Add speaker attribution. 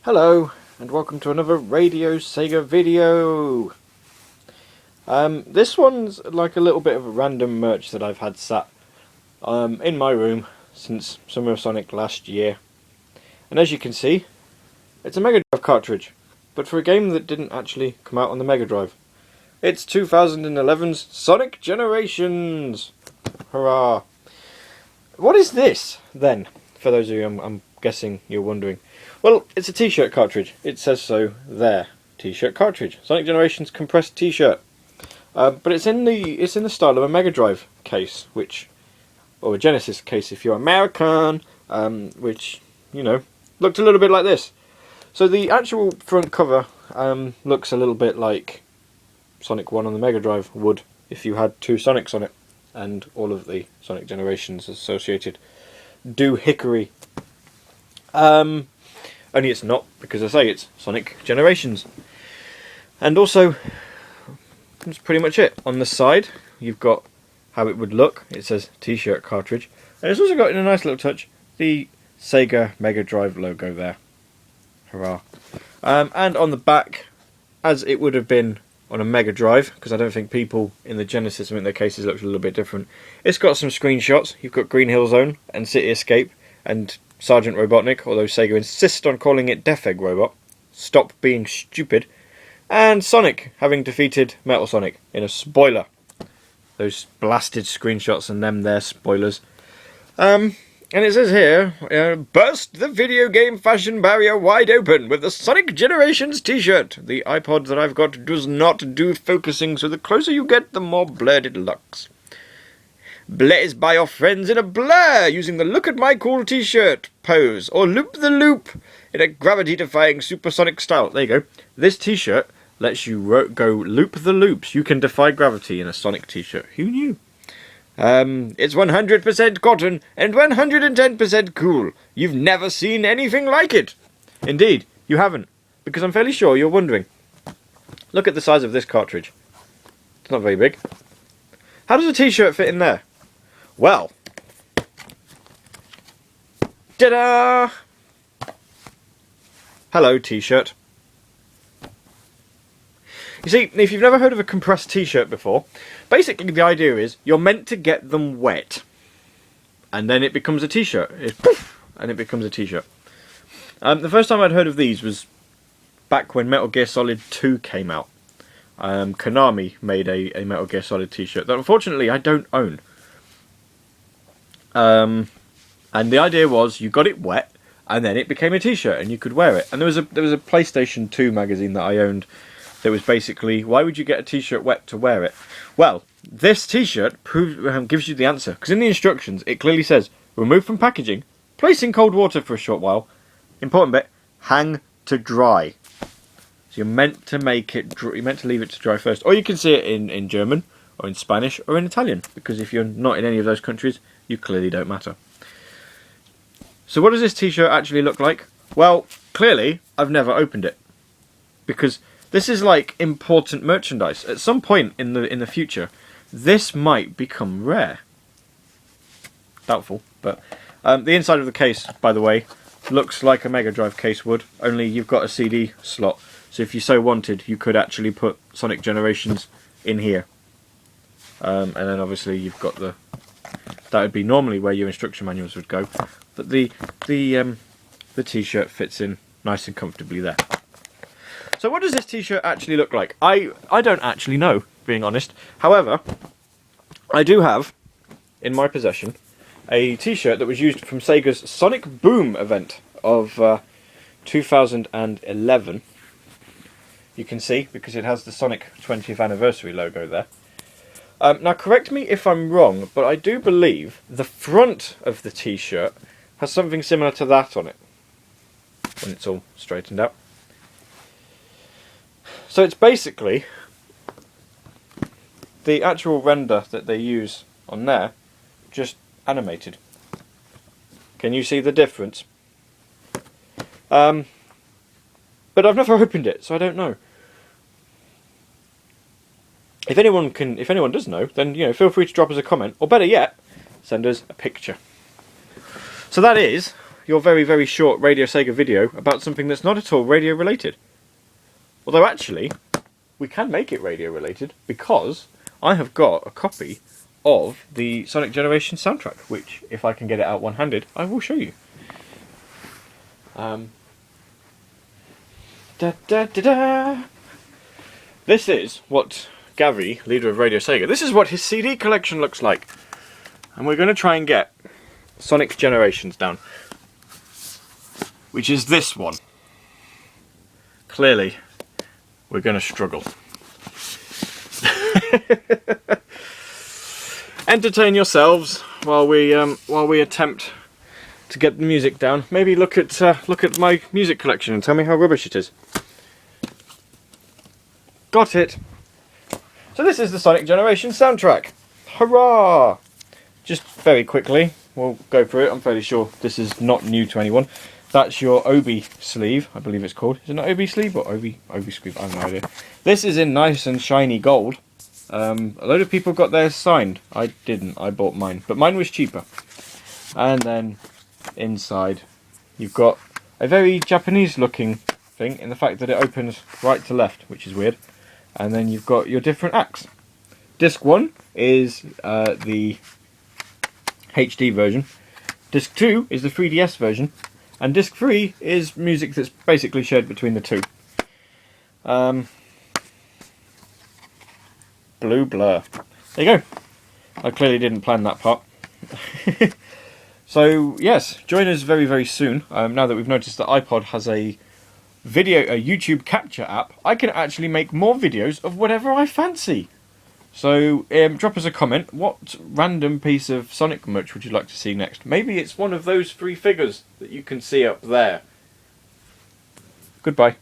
Speaker 1: Hello, and welcome to another Radio Sega video. This one's like a little bit of a random merch that I've had sat in my room since Summer of Sonic last year. And as you can see, it's a Mega Drive cartridge, but for a game that didn't actually come out on the Mega Drive. It's 2011's Sonic Generations! Hurrah! What is this, then? For those of you, I'm guessing you're wondering. Well, it's a t-shirt cartridge. It says so there. T-shirt cartridge. Sonic Generations compressed t-shirt. But it's in the style of a Mega Drive case, or a Genesis case if you're American, which, you know, looked a little bit like this. So the actual front cover looks a little bit like Sonic 1 on the Mega Drive would if you had two Sonics on it, and all of the Sonic Generations associated doohickery. Only it's not, because I say it's Sonic Generations. And also, that's pretty much it. On the side, you've got how it would look. It says T-shirt cartridge. And it's also got, in a nice little touch, the Sega Mega Drive logo there. Hurrah. And on the back, as it would have been on a Mega Drive, because I don't think people in the Genesis, I mean, their cases look a little bit different. It's got some screenshots. You've got Green Hill Zone and City Escape and Sergeant Robotnik, although Sega insist on calling it Death Egg Robot. Stop being stupid. And Sonic having defeated Metal Sonic in a spoiler. Those blasted screenshots and them there spoilers. And it says here, burst the video game fashion barrier wide open with the Sonic Generations t-shirt. The iPod that I've got does not do focusing, so the closer you get, the more blurred it looks. Blaze by your friends in a blur using the look at my cool t-shirt pose, or loop the loop in a gravity-defying supersonic style. There you go. This t-shirt lets you go loop the loops. You can defy gravity in a Sonic t-shirt. Who knew? It's 100% cotton and 110% cool. You've never seen anything like it. Indeed, you haven't, because I'm fairly sure you're wondering. Look at the size of this cartridge. It's not very big. How does a t-shirt fit in there? Well, ta-da! Hello, t-shirt. You see, if you've never heard of a compressed t-shirt before, basically the idea is you're meant to get them wet, and then it becomes a t-shirt. And it becomes a t-shirt. The first time I'd heard of these was back when Metal Gear Solid 2 came out. Konami made a Metal Gear Solid t-shirt that unfortunately I don't own. And the idea was you got it wet and then it became a t-shirt and you could wear it. And there was a PlayStation 2 magazine that I owned that was basically, why would you get a t-shirt wet to wear it? Well, this t-shirt gives you the answer, because in the instructions it clearly says remove from packaging, place in cold water for a short while, important bit, hang to dry. So you're meant to make it, you're meant to leave it to dry first. Or you can see it in German, or in Spanish, or in Italian. Because if you're not in any of those countries, you clearly don't matter. So what does this t-shirt actually look like? Well, clearly, I've never opened it. Because this is like important merchandise. At some point in the future, this might become rare. Doubtful, but the inside of the case, by the way, looks like a Mega Drive case would, only you've got a CD slot. So if you so wanted, you could actually put Sonic Generations in here. And then obviously you've got that would be normally where your instruction manuals would go. But the t-shirt fits in nice and comfortably there. So what does this t-shirt actually look like? I don't actually know, being honest. However, I do have, in my possession, a t-shirt that was used from Sega's Sonic Boom event of 2011. You can see, because it has the Sonic 20th anniversary logo there. Now, correct me if I'm wrong, but I do believe the front of the t-shirt has something similar to that on it, when it's all straightened out. So it's basically the actual render that they use on there, just animated. Can you see the difference? But I've never opened it, so I don't know. If anyone does know, then feel free to drop us a comment, or better yet, send us a picture. So that is your very, very short Radio Sega video about something that's not at all radio related. Although actually, we can make it radio related because I have got a copy of the Sonic Generation soundtrack, which, if I can get it out one-handed, I will show you. This is what Gavvie, leader of Radio Sega, this is what his CD collection looks like. And we're going to try and get Sonic Generations down. Which is this one. Clearly, we're going to struggle. Entertain yourselves while we attempt to get the music down. Maybe look at my music collection and tell me how rubbish it is. Got it. So this is the Sonic Generation soundtrack. Hurrah! Just very quickly, we'll go through it. I'm fairly sure this is not new to anyone. That's your Obi sleeve, I believe it's called. Is it an Obi sleeve or Obi sleeve? I have no idea. This is in nice and shiny gold. A load of people got theirs signed. I didn't. I bought mine, but mine was cheaper. And then inside, you've got a very Japanese-looking thing in the fact that it opens right to left, which is weird. And then you've got your different acts. Disc 1 is the HD version. Disc 2 is the 3DS version. And Disc 3 is music that's basically shared between the two. Blue blur. There you go. I clearly didn't plan that part. So, yes, join us very, very soon. Now that we've noticed that iPod has a YouTube capture app, I can actually make more videos of whatever I fancy. So drop us a comment. What random piece of Sonic merch would you like to see next? Maybe it's one of those 3 figures that you can see up there. Goodbye.